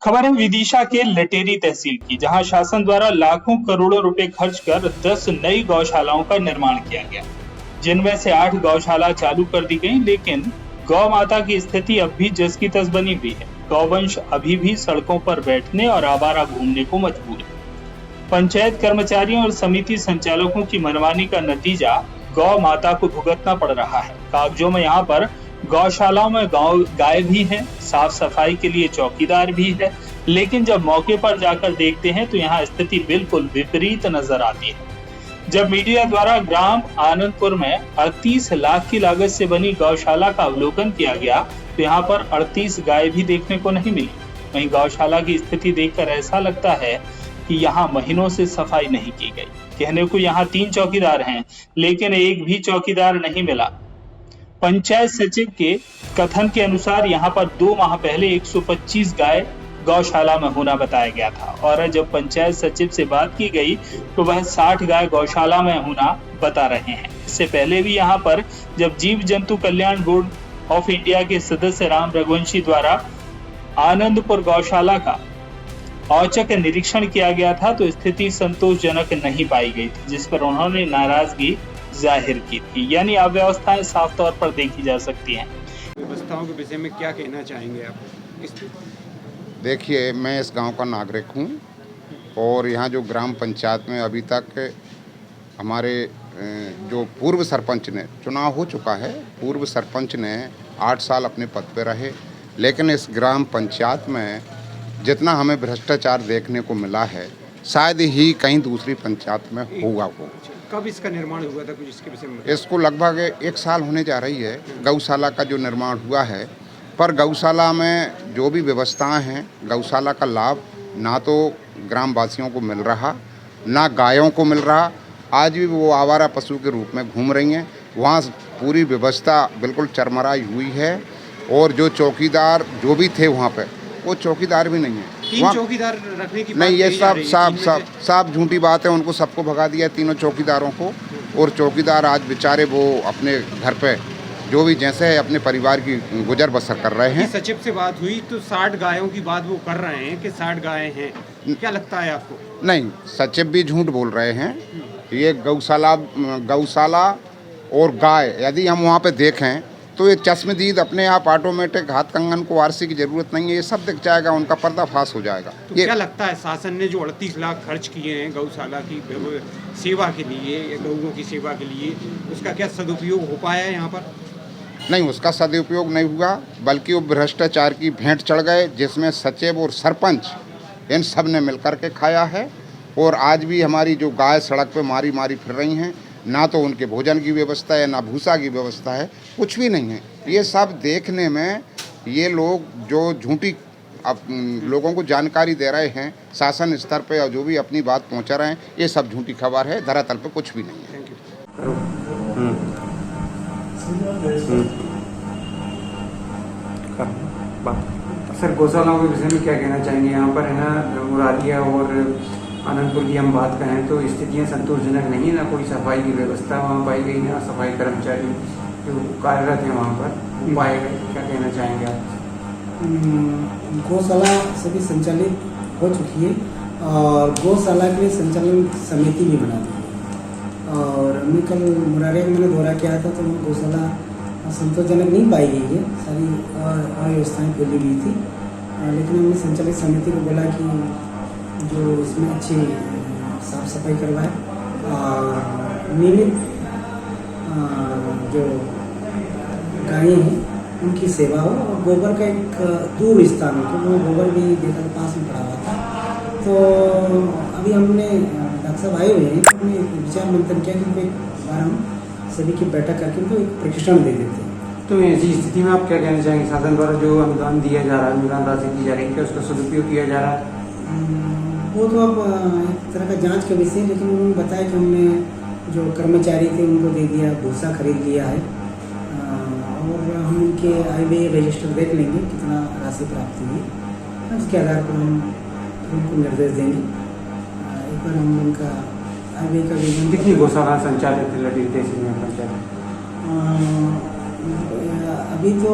खबर है विदिशा के लटेरी तहसील की, जहां शासन द्वारा लाखों करोड़ों रुपए खर्च कर 10 नई गौशालाओं का निर्माण किया गया, जिनमें से 8 गौशाला चालू कर दी गई। लेकिन गौ माता की स्थिति अब भी जस की तस बनी हुई है। गौवंश अभी भी सड़कों पर बैठने और आवारा घूमने को मजबूर है। पंचायत कर्मचारियों और समिति संचालकों की मनमानी का नतीजा गौ माता को भुगतना पड़ रहा है। कागजों में यहाँ पर गौशालाओं में गाय भी है, साफ सफाई के लिए चौकीदार भी है, लेकिन जब मौके पर जाकर देखते हैं तो यहाँ स्थिति बिल्कुल विपरीत नजर आती है। जब मीडिया द्वारा ग्राम आनंदपुर में 38 लाख की लागत से बनी गौशाला का अवलोकन किया गया तो यहाँ पर 38 गाय भी देखने को नहीं मिली। वहीं गौशाला की स्थिति देखकर ऐसा लगता है कि यहाँ महीनों से सफाई नहीं की गई। कहने को यहाँ 3 चौकीदार हैं, लेकिन एक भी चौकीदार नहीं मिला। पंचायत सचिव के कथन के अनुसार यहाँ पर 2 माह पहले 125 गाय गौशाला में होना बताया गया था, और जब पंचायत सचिव से बात की गई तो वह 60 गाय गौशाला में होना बता रहे हैं। इससे पहले भी यहाँ पर जब जीव जंतु कल्याण बोर्ड ऑफ इंडिया के सदस्य राम रघुवंशी द्वारा आनंदपुर गौशाला का औचक निरीक्षण किया गया था तो स्थिति संतोषजनक नहीं पाई गई थी, जिस पर उन्होंने नाराजगी जाहिर की थी। यानी अव्यवस्थाएं साफ तौर पर देखी जा सकती हैं। व्यवस्थाओं के विषय में क्या कहना चाहेंगे आप? देखिए, मैं इस गांव का नागरिक हूं और यहाँ जो ग्राम पंचायत में अभी तक हमारे जो पूर्व सरपंच ने चुनाव हो चुका है, पूर्व सरपंच ने 8 साल अपने पद पर रहे, लेकिन इस ग्राम पंचायत में जितना हमें भ्रष्टाचार देखने को मिला है शायद ही कहीं दूसरी पंचायत में होगा। वो कब इसका निर्माण हुआ था, कुछ इसके विषय में? इसको लगभग 1 साल होने जा रही है गौशाला का जो निर्माण हुआ है, पर गौशाला में जो भी व्यवस्थाएं हैं, गौशाला का लाभ ना तो ग्रामवासियों को मिल रहा, ना गायों को मिल रहा। आज भी वो आवारा पशु के रूप में घूम रही हैं। वहाँ पूरी व्यवस्था बिल्कुल चरमराई हुई है, और जो चौकीदार जो भी थे वहाँ पे, वो चौकीदार भी नहीं है। 3 चौकीदार रखने की नहीं, ये साफ झूठी बात है। उनको सबको भगा दिया, 3 चौकीदारों को, और चौकीदार आज बेचारे वो अपने घर पे जो भी जैसे है अपने परिवार की गुजर बसर कर रहे हैं। सचिव से बात हुई तो 60 गायों की बात वो कर रहे हैं कि 60 गायें हैं, क्या लगता है आपको? नहीं, सचिव भी झूठ बोल रहे हैं। ये गौशाला और गाय यदि हम वहाँ पे देखें तो ये चश्मदीद अपने आप ऑटोमेटिक हाथ कंगन को आरसी की जरूरत नहीं है, ये सब दिख जाएगा, उनका पर्दाफाश हो जाएगा। तो क्या लगता है शासन ने जो 38 लाख खर्च किए हैं गौशाला की सेवा के लिए या गौओं की सेवा के लिए, उसका क्या सदुपयोग हो पाया है यहाँ पर? नहीं, उसका सदुपयोग नहीं हुआ, बल्कि वो भ्रष्टाचार की भेंट चढ़ गए, जिसमें सचिव और सरपंच इन सब ने मिलकर के खाया है। और आज भी हमारी जो गाय सड़क पे मारी मारी फिर रही हैं, ना तो उनके भोजन की व्यवस्था है, ना भूसा की व्यवस्था है, कुछ भी नहीं है। ये सब देखने में ये लोग जो झूठी लोगों को जानकारी दे रहे हैं शासन स्तर पे, और जो भी अपनी बात पहुंचा रहे हैं, ये सब झूठी खबर है, धरातल पे कुछ भी नहीं है। सर, गौशालाओं के विषय में क्या कहना चाहेंगे? यहाँ पर है ना, मुरादिया और आनंदपुर की हम बात करें तो स्थितियाँ संतोषजनक नहीं है। ना कोई सफाई की व्यवस्था वहाँ पाई गई, ना सफाई कर्मचारी जो कार्यरत हैं वहाँ पर पाए गए। क्या कहना चाहेंगे आप? गौशाला सभी संचालित हो चुकी है और गौशाला के लिए संचालन समिति भी बना दी है। और हमने कल मुरारिया में मैंने दौरा किया था तो गौशाला संतोषजनक नहीं पाई गई है, सारी अव्यवस्थाएँ फैली हुई थी। लेकिन हमने संचालित समिति को बोला कि जो इसमें अच्छी साफ सफाई करवाए और नियमित जो गायें हैं उनकी सेवा हो, और गोबर का एक दूर स्थान हो, तो वो गोबर भी देखकर पास में पड़ा हुआ था। तो अभी हमने डॉक्टर साहब आए हुए हैं, तो हमने विचार मंथन किया कि एक बार हम सभी की बैठक करके उनको एक प्रशिक्षण दे देते हैं। तो ऐसी स्थिति में आप क्या कहना चाहेंगे? शासन द्वारा जो अनुदान दिया जा रहा है, अनुदान राशि दी जा रही है, क्या उसका सदुपयोग किया जा रहा है? वो तो अब एक तरह का जांच का विषय, लेकिन उन्होंने बताया कि हमने जो कर्मचारी थे उनको दे दिया, भूसा खरीद लिया है, और हम उनके आय व्यय रजिस्टर देख लेंगे कितना राशि प्राप्त हुई है, उसके आधार पर हम उनको निर्देश देंगे। एक बार हम उनका आय व्यय का विवरण। कितनी गौशाला संचालित है लटेरी तहसील में पंचायत? अभी तो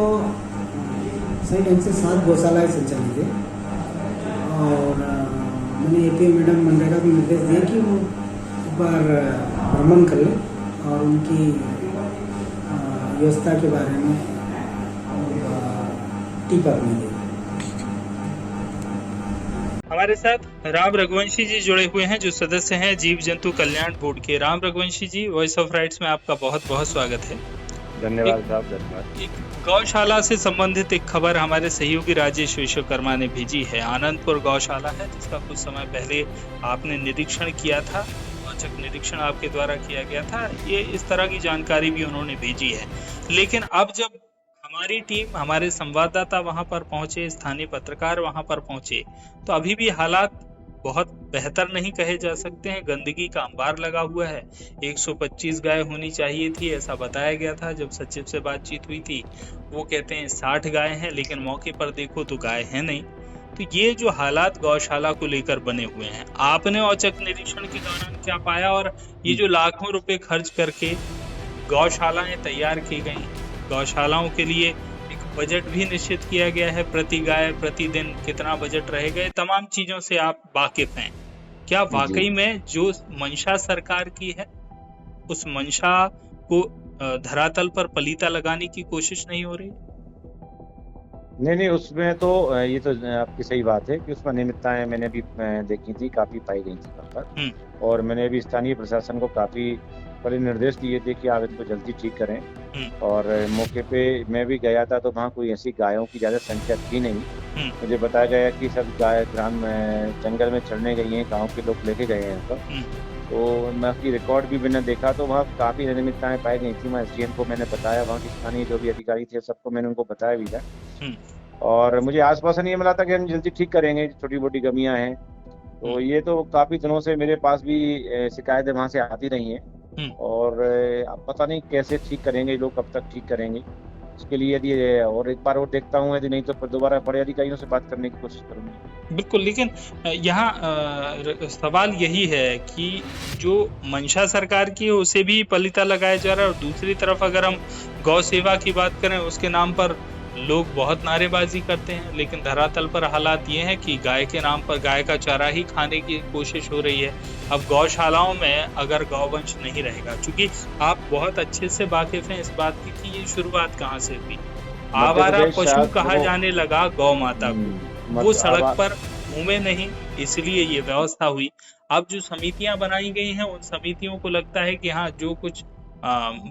सही ढंग से 7 गौशालाएँ संचालित है। और मैंने एपी मैडम मनरेगा को निर्देश दिए कि वो एक बार भ्रमण करें और उनकी व्यवस्था के बारे में टिप्पणी अपनी दें। हमारे साथ राम रघुवंशी जी जुड़े हुए हैं जो सदस्य हैं जीव जंतु कल्याण बोर्ड के। राम रघुवंशी जी, वॉइस ऑफ राइट्स में आपका बहुत बहुत स्वागत है। धन्यवाद साहब, धन्यवाद। एक गौशाला से संबंधित एक खबर हमारे सहयोगी राजेश विश्वकर्मा ने भेजी है। आनंदपुर गौशाला है जिसका कुछ समय पहले आपने निरीक्षण किया था, औचक निरीक्षण आपके द्वारा किया गया था। ये इस तरह की जानकारी भी उन्होंने भेजी है। लेकिन अब जब हमारी टीम, हमारे संवाददाता वहां पर पहुंचे, स्थानीय पत्रकार वहां पर पहुंचे, तो अभी भी हालात बहुत बेहतर नहीं कहे जा सकते हैं। गंदगी का अंबार लगा हुआ है। 125 गाय होनी चाहिए थी, ऐसा बताया गया था जब सचिव से बातचीत हुई थी। वो कहते हैं 60 गाय हैं, लेकिन मौके पर देखो तो गाय है नहीं। तो ये जो हालात गौशाला को लेकर बने हुए हैं, आपने औचक निरीक्षण के दौरान क्या पाया? और ये जो लाखों रुपए खर्च करके गौशालाएं तैयार की गई, गौशालाओं के लिए एक बजट भी निश्चित किया गया है, प्रति गाय प्रतिदिन कितना बजट रहेगा, ये तमाम चीजों से आप वाकिफ हैं। क्या वाकई में जो मंशा सरकार की है उस मंशा को धरातल पर पलीता लगाने की कोशिश नहीं हो रही? नहीं, उसमें तो ये तो आपकी सही बात है कि उसमें अनियमितताएं मैंने भी देखी थी, काफी पाई गई थी वहाँ पर। और मैंने भी स्थानीय प्रशासन को काफी बड़े निर्देश दिए थे कि आप इसको जल्दी ठीक करें। और मौके पे मैं भी गया था तो वहाँ कोई ऐसी गायों की ज्यादा संख्या थी नहीं। मुझे बताया गया कि सब गाय ग्राम जंगल में चढ़ने गई हैं, गाँव के लोग लेके गए हैं यहाँ पर। तो मैं उसकी रिकॉर्ड भी मैंने देखा तो वहाँ काफी अनियमितताएं पाई गई थी। मैं एसडीएम को मैंने बताया, वहाँ के स्थानीय जो भी अधिकारी थे सबको मैंने उनको बताया भी था। और मुझे आश्वासन ये मिला था कि हम जल्दी ठीक करेंगे, छोटी मोटी कमियां हैं। तो ये तो काफी दिनों से मेरे पास भी शिकायतें वहाँ से आती रही हैं। और अब पता नहीं कैसे ठीक करेंगे लोग, कब तक ठीक करेंगे। इसके लिए यदि और एक बार और देखता हूँ, यदि नहीं तो फिर दोबारा बड़े अधिकारियों से बात करने की कोशिश करूंगी। बिल्कुल, लेकिन यहाँ सवाल यही है कि जो मंशा सरकार की है उसे भी पलीता लगाया जा रहा है, और दूसरी तरफ अगर हम गौ सेवा की बात करें उसके नाम पर लोग बहुत नारेबाजी करते हैं। लेकिन धरातल पर हालात ये हैं कि गाय के नाम पर गाय का चारा ही खाने की कोशिश हो रही है। अब गौशालाओं में अगर गौवंश नहीं रहेगा, क्योंकि आप बहुत अच्छे से वाकिफ हैं इस बात की कि ये शुरुआत कहाँ से हुई। आवारा पशु कहा जाने लगा गौ माता को, वो सड़क पर घूमे नहीं, इसलिए ये व्यवस्था हुई। अब जो समितियां बनाई गई हैं उन समितियों को लगता है कि हाँ जो कुछ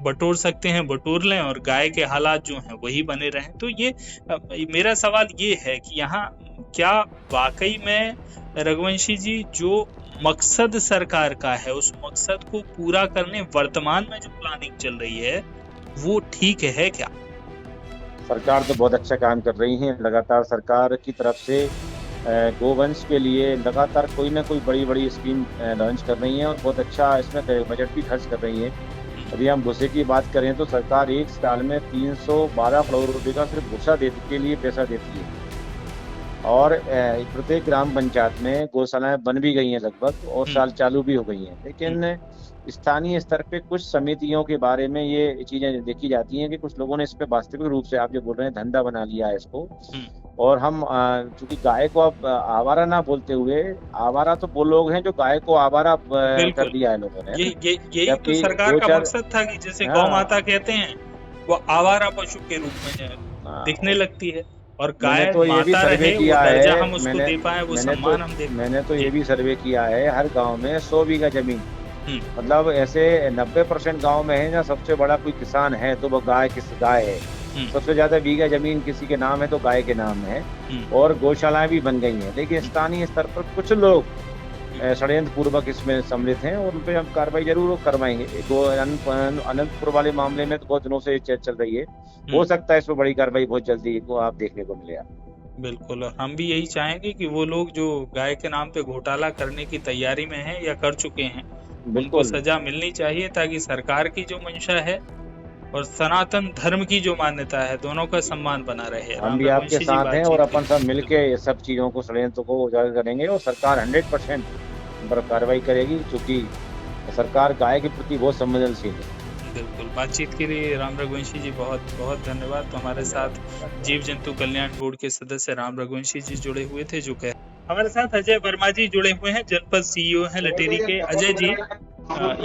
बटोर सकते हैं बटोर लें और गाय के हालात जो हैं वही बने रहें। तो ये मेरा सवाल ये है कि यहाँ क्या वाकई में रघुवंशी जी जो मकसद सरकार का है उस मकसद को पूरा करने वर्तमान में जो प्लानिंग चल रही है वो ठीक है क्या? सरकार तो बहुत अच्छा काम कर रही है। लगातार सरकार की तरफ से गोवंश के लिए लगातार कोई ना कोई बड़ी बड़ी स्कीम लॉन्च कर रही है और बहुत अच्छा इसमें बजट भी खर्च कर रही है। यदि हम भूसे की बात करें तो सरकार एक साल में 312 करोड़ रुपए का सिर्फ भूसा के लिए पैसा देती है। और प्रत्येक ग्राम पंचायत में गौशालाएं बन भी गई हैं लगभग, और साल चालू भी हो गई हैं। लेकिन स्थानीय स्तर पे कुछ समितियों के बारे में ये चीजें देखी जाती हैं कि कुछ लोगों ने इस पे वास्तविक रूप से, आप जो बोल रहे हैं, धंधा बना लिया है इसको। और हम चूंकि गाय को अब आवारा ना बोलते हुए, आवारा तो वो लोग हैं जो गाय को आवारा कर दिया है लोगों ने। यही तो सरकार का मकसद था कि जैसे गौ माता कहते हैं वो आवारा पशु के रूप में दिखने लगती है, और गाय तो ये भी सर्वे किया है, हम उसको दे पाए, वो सम्मान हम दे। मैंने तो ये भी सर्वे किया है, हर गांव में 100 बीघा जमीन, मतलब ऐसे 90% गांव में है ना, सबसे बड़ा कोई किसान है तो वो गाय है। सबसे ज्यादा बीघा जमीन किसी के नाम है तो गाय के नाम है। और गौशालाएं भी बन गई हैं। लेकिन स्थानीय स्तर पर कुछ लोग षड्यंत्र पूर्वक इसमें सम्मिलित हैं और उन पर हम कार्रवाई जरूर करवाएंगे। अनंतपुर वाले मामले में तो बहुत दिनों से चल रही है, हो सकता है इसमें बड़ी कार्रवाई बहुत जल्दी को आप देखने को मिलेगा। बिल्कुल, और हम भी यही चाहेंगे कि वो लोग जो गाय के नाम पे घोटाला करने की तैयारी में हैं या कर चुके हैं, उनको सजा मिलनी चाहिए, ताकि सरकार की जो मंशा है और सनातन धर्म की जो मान्यता है दोनों का सम्मान बना रहे। हम भी आपके साथ हैं और अपन सब मिलके ये सब चीजों को, षड्यंत्र को उजागर करेंगे और सरकार 100% पर कार्रवाई करेगी, क्योंकि सरकार गाय के प्रति बहुत संवेदनशील है। बिल्कुल, बातचीत के लिए राम रघुवंशी जी बहुत बहुत धन्यवाद। तो हमारे साथ जीव जंतु कल्याण बोर्ड के सदस्य राम रघुवंशी जी जुड़े हुए थे जो कह हमारे साथ अजय वर्मा जी जुड़े हुए हैं, जनपद सीईओ हैं लटेरी के। अजय जी,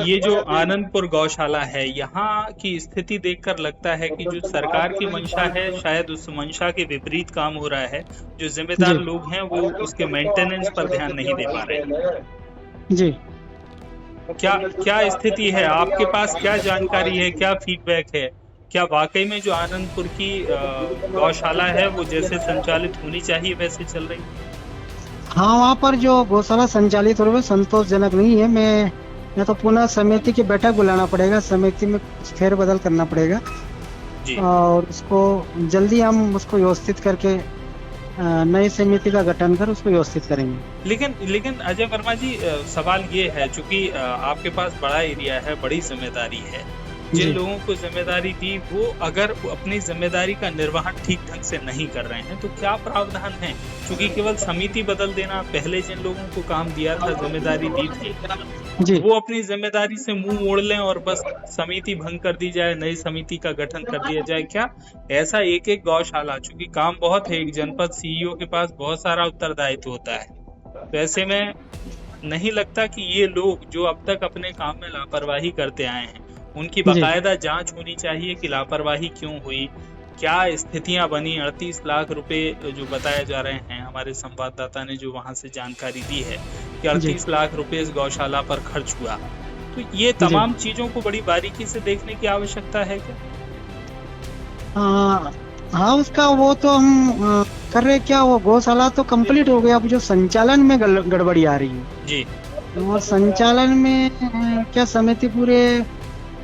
ये जो आनंदपुर गौशाला है, यहाँ की स्थिति देखकर लगता है कि जो सरकार की मंशा है शायद उस मंशा के विपरीत काम हो रहा है। जो जिम्मेदार लोग हैं वो उसके मेंटेनेंस पर ध्यान नहीं दे पा रहे हैं। जी, क्या स्थिति है आपके पास? क्या जानकारी है, क्या फीडबैक है? क्या वाकई में जो आनंदपुर की गौशाला है वो जैसे संचालित होनी चाहिए वैसे चल रही है? हाँ, वहाँ पर जो गौशाला संचालित हो रही है संतोषजनक नहीं है। मैं तो पुनः समिति की बैठक बुलाना पड़ेगा, समिति में कुछ फेरबदल करना पड़ेगा जी। और उसको जल्दी हम उसको व्यवस्थित करके नई समिति का गठन कर उसको व्यवस्थित करेंगे। लेकिन अजय वर्मा जी, सवाल ये है, चूंकि आपके पास बड़ा एरिया है, बड़ी जिम्मेदारी है, जिन लोगों को जिम्मेदारी दी वो अगर अपनी जिम्मेदारी का निर्वहन ठीक ढंग से नहीं कर रहे हैं तो क्या प्रावधान है? क्योंकि केवल समिति बदल देना, पहले जिन लोगों को काम दिया था, जिम्मेदारी दी थी, जी, वो अपनी जिम्मेदारी से मुंह मोड़ लें और बस समिति भंग कर दी जाए, नई समिति का गठन कर दिया जाए। क्या ऐसा एक एक गौशाला, चूंकि काम बहुत है, एक जनपद सीईओ के पास बहुत सारा उत्तरदायित्व होता है, तो ऐसे में नहीं लगता कि ये लोग जो अब तक अपने काम में लापरवाही करते आए हैं उनकी बाकायदा जांच होनी चाहिए कि लापरवाही क्यों हुई, क्या स्थितियां बनी? 38 लाख रुपए जो बताए जा रहे हैं, हमारे संवाददाता ने जो वहां से जानकारी दी है कि 38 लाख रुपए इस गौशाला पर खर्च हुआ, तो ये तमाम चीजों को बड़ी बारीकी से देखने की आवश्यकता है क्या? हाँ, उसका वो तो हम कर रहे। क्या वो गौशाला तो कंप्लीट हो गया, अब जो संचालन में गड़बड़ी आ रही है जी। और संचालन में क्या समिति पूरे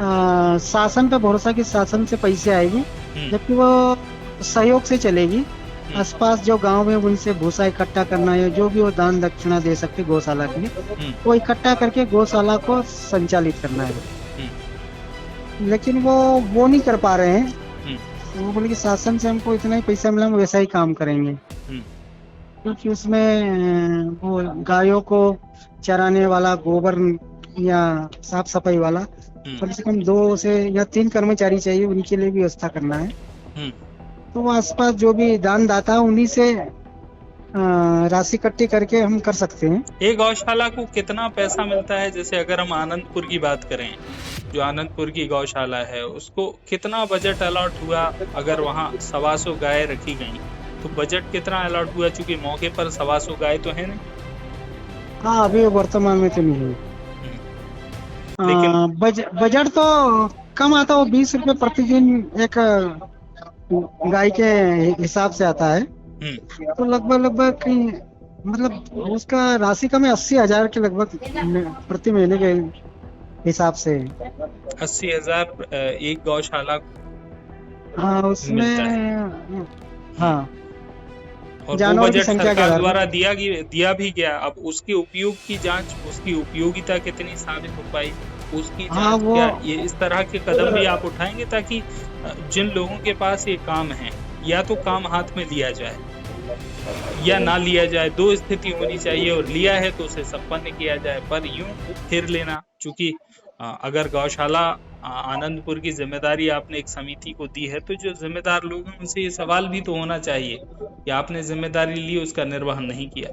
शासन पे भरोसा की शासन से पैसे आएगी, जबकि वो सहयोग से चलेगी। आसपास जो गांव में उनसे भूसा इकट्ठा करना है, जो भी वो दान दक्षिणा दे सकते गौशाला के लिए, वो इकट्ठा करके गौशाला को संचालित करना है। लेकिन वो नहीं कर पा रहे हैं। वो बोले कि शासन से हमको इतना ही पैसा मिला, हम वैसा ही काम करेंगे, क्योंकि उसमें वो गायों को चराने वाला, गोबर या साफ सफाई वाला कम से कम 2 से या 3 कर्मचारी चाहिए, उनके लिए भी व्यवस्था करना है। तो वो आसपास जो भी दान दाता है उन्हीं से राशि इकट्ठी करके हम कर सकते हैं। एक गौशाला को कितना पैसा मिलता है? जैसे अगर हम आनंदपुर की बात करें, जो आनंदपुर की गौशाला है उसको कितना बजट अलॉट हुआ? अगर वहाँ 125 गाय रखी गई तो बजट कितना अलॉट हुआ? चूंकि मौके पर 125 गाय तो है नहीं। हाँ, अभी वर्तमान में तो नहीं है। लेकिन बजट तो कम आता है, 20 रुपए प्रतिदिन एक गाय के हिसाब से आता है। तो लगभग मतलब उसका राशि कम है, 80,000 के लगभग प्रति महीने के हिसाब से। 80,000 एक गौशाला? हाँ, उसमें हाँ, और जानवर वो की बजट संख्या सरकार के द्वारा दिया भी गया। अब उसके उपयोग की जांच, उसकी उपयोगिता कितनी साबित हो पाई, उसकी जांच क्या, ये इस तरह के कदम भी आप उठाएंगे ताकि जिन लोगों के पास ये काम है, या तो काम हाथ में लिया जाए या ना लिया जाए, 2 स्थिति होनी चाहिए, और लिया है तो उसे संपन्न किया जाए। पर यूं फिर लेना, चूंकि अगर गौशाला आनंदपुर की जिम्मेदारी आपने एक समिति को दी है, तो जो जिम्मेदार लोग हैं उनसे ये सवाल भी तो होना चाहिए कि आपने जिम्मेदारी ली, उसका निर्वहन नहीं किया।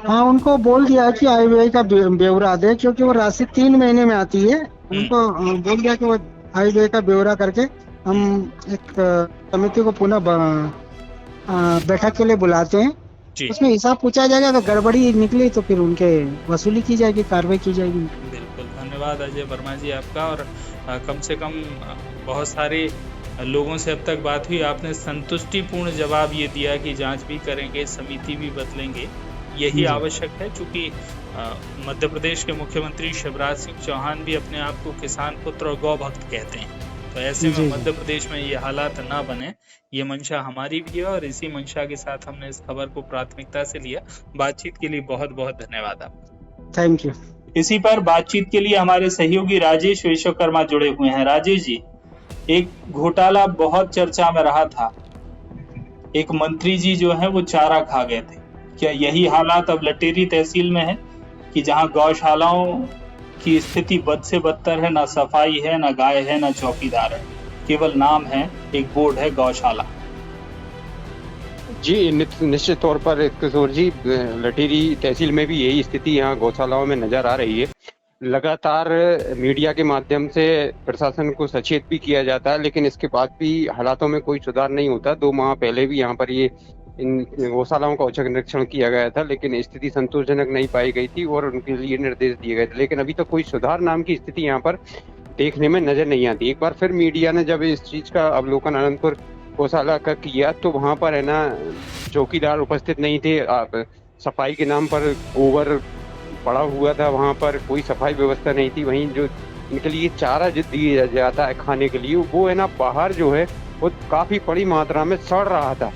हाँ, उनको बोल दिया कि आय का ब्यौरा दे, क्योंकि वो राशि 3 महीने में आती है। उनको बोल दिया कि वो आय का ब्यौरा करके हम एक समिति को पुनः बैठक के लिए बुलाते हैं। उसमें हिसाब पूछा जाएगा, अगर गड़बड़ी निकली तो फिर उनके वसूली की जाएगी, कार्रवाई की जाएगी। बिल्कुल, धन्यवाद अजय वर्मा जी आपका। और कम से कम बहुत सारे लोगों से अब तक बात हुई, आपने संतुष्टिपूर्ण जवाब ये दिया कि जांच भी करेंगे, समिति भी बदलेंगे, यही आवश्यक है। चूंकि मध्य प्रदेश के मुख्यमंत्री शिवराज सिंह चौहान भी अपने आप को किसान पुत्र और गौ भक्त कहते हैं, तो ऐसे में मध्य प्रदेश में ये हालात ना बने, ये मंशा हमारी भी है, और इसी मंशा के साथ हमने इस खबर को प्राथमिकता से लिया। बातचीत के लिए बहुत बहुत धन्यवाद आपका। Thank you. इसी पर बातचीत के लिए हमारे सहयोगी राजेश विश्वकर्मा जुड़े हुए हैं। राजेश जी, एक घोटाला बहुत चर्चा में रहा था, एक मंत्री जी जो है वो चारा खा गए थे। क्या यही हालात अब लटेरी तहसील में है कि जहां गौशालाओं की स्थिति बद से बदतर है, ना सफाई है, ना गाय है, ना चौकीदार है, केवल नाम है, एक बोर्ड है गौशाला। जी, निश्चित तौर पर किशोर जी, लटेरी तहसील में भी यही स्थिति यहाँ गौशालाओं में नज़र आ रही है। लगातार मीडिया के माध्यम से प्रशासन को सचेत भी किया जाता है, लेकिन इसके बाद भी हालातों में कोई सुधार नहीं होता। 2 माह पहले भी यहाँ पर इन गौशालाओं का औचक निरीक्षण किया गया था, लेकिन स्थिति संतोषजनक नहीं पाई गई थी और उनके लिए निर्देश दिए गए थे। लेकिन अभी तक कोई सुधार नाम की स्थिति यहाँ पर देखने में नज़र नहीं आती। एक बार फिर मीडिया ने जब इस चीज़ का अवलोकन आनंदपुर गौशाला का किया, तो वहाँ पर है ना चौकीदार उपस्थित नहीं थे। सफाई के नाम पर गोबर पड़ा हुआ था, वहाँ पर कोई सफाई व्यवस्था नहीं थी। वहीं जो इनके लिए चारा जो दिया जाता है खाने के लिए, वो है ना बाहर जो है वो काफ़ी बड़ी मात्रा में सड़ रहा था।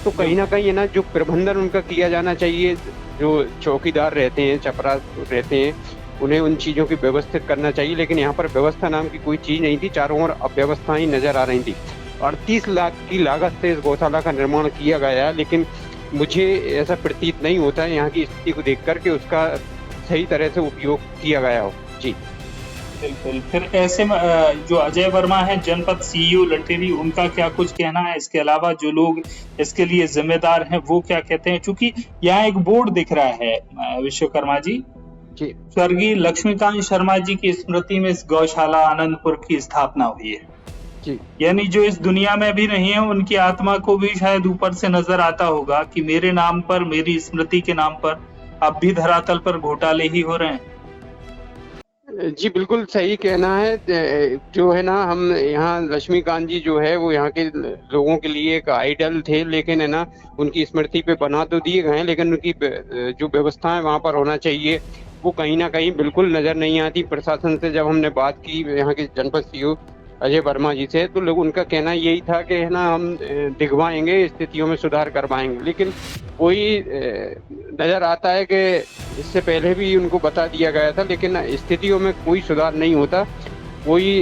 तो कहीं ना कहीं है ना जो प्रबंधन उनका किया जाना चाहिए, जो चौकीदार रहते हैं, चपरास रहते हैं, उन्हें उन चीज़ों की व्यवस्थित करना चाहिए। लेकिन यहाँ पर व्यवस्था नाम की कोई चीज़ नहीं थी, चारों ओर अव्यवस्थाएं नजर आ रही थी। 38 लाख की लागत से इस गौशाला का निर्माण किया गया है, लेकिन मुझे ऐसा प्रतीत नहीं होता है यहाँ की स्थिति को देख कर के उसका सही तरह से उपयोग किया गया हो। जी बिल्कुल। फिर ऐसे में जो अजय वर्मा है जनपद सीईओ लटेरी, उनका क्या कुछ कहना है? इसके अलावा जो लोग इसके लिए जिम्मेदार हैं वो क्या कहते हैं? क्योंकि यहाँ एक बोर्ड दिख रहा है विश्वकर्मा जी, स्वर्गीय लक्ष्मीकांत शर्मा जी की स्मृति में इस गौशाला आनंदपुर की स्थापना हुई है। यानी जो इस दुनिया में भी नहीं है, उनकी आत्मा को भी शायद ऊपर से नजर आता होगा कि मेरे नाम पर, मेरी स्मृति के नाम पर अब भी धरातल पर घोटाले ही हो रहे हैं। जी बिल्कुल सही कहना है। जो है ना, हम यहाँ लक्ष्मीकांत जी जो है वो यहाँ के लोगों के लिए एक आइडल थे, लेकिन है ना उनकी स्मृति पे बना तो दिए गए हैं, लेकिन उनकी जो व्यवस्थाएं वहाँ पर होना चाहिए वो कहीं ना कहीं बिल्कुल नजर नहीं आती। प्रशासन से जब हमने बात की यहाँ के जनपद सीईओ अजय वर्मा जी से, तो लोग उनका कहना यही था कि है ना हम दिखवाएंगे, स्थितियों में सुधार करवाएंगे। लेकिन कोई नज़र आता है कि इससे पहले भी उनको बता दिया गया था, लेकिन स्थितियों में कोई सुधार नहीं होता। कोई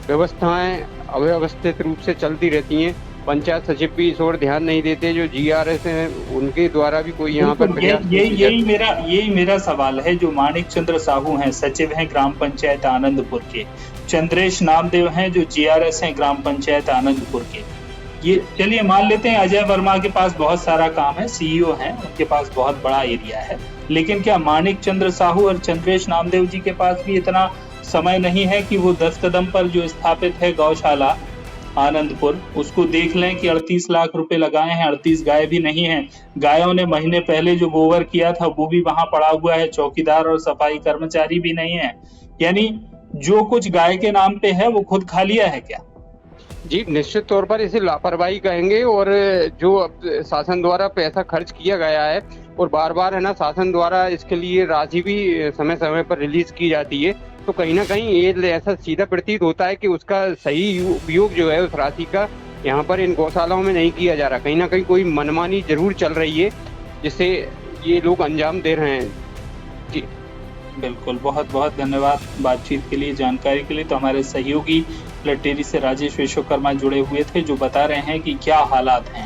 व्यवस्थाएं अव्यवस्थित रूप से चलती रहती हैं। पंचायत सचिव भी इस ओर ध्यान नहीं देते। जो GRS हैं उनके द्वारा भी कोई यहाँ पर यही मेरा सवाल है। जो माणिक चंद्र साहू हैं, सचिव हैं ग्राम पंचायत आनंदपुर के, चंद्रेश नामदेव हैं जो GRS हैं ग्राम पंचायत आनंदपुर के, ये चलिए मान लेते हैं अजय वर्मा के पास बहुत सारा काम है, CEO हैं, उनके पास बहुत बड़ा एरिया है, लेकिन क्या माणिक चंद्र साहू और चंद्रेश नामदेव जी के पास भी इतना समय नहीं है कि वो 10 कदम पर जो स्थापित है गौशाला आनंदपुर, उसको देख लें कि 38 लाख रुपए लगाए हैं, 38 गाय भी नहीं है। गायों ने महीने पहले जो गोबर किया था वो भी वहां पड़ा हुआ है, चौकीदार और सफाई कर्मचारी भी नहीं है। यानी जो कुछ गाय के नाम पे है वो खुद खा लिया है क्या? जी निश्चित तौर पर इसे लापरवाही कहेंगे। और जो अब शासन द्वारा पैसा खर्च किया गया है और बार बार है ना शासन द्वारा इसके लिए राशि भी समय समय पर रिलीज की जाती है, तो कहीं ना कहीं ये ऐसा सीधा प्रतीत होता है कि उसका सही उपयोग जो है उस राशि का यहाँ पर इन गौशालाओं में नहीं किया जा रहा। कहीं ना कहीं कोई मनमानी जरूर चल रही है जिससे ये लोग अंजाम दे रहे हैं। जी बिल्कुल, बहुत बहुत धन्यवाद बातचीत के लिए, जानकारी के लिए। तो हमारे सहयोगी लटेरी से राजेश विश्वकर्मा जुड़े हुए थे जो बता रहे हैं कि क्या हालात हैं।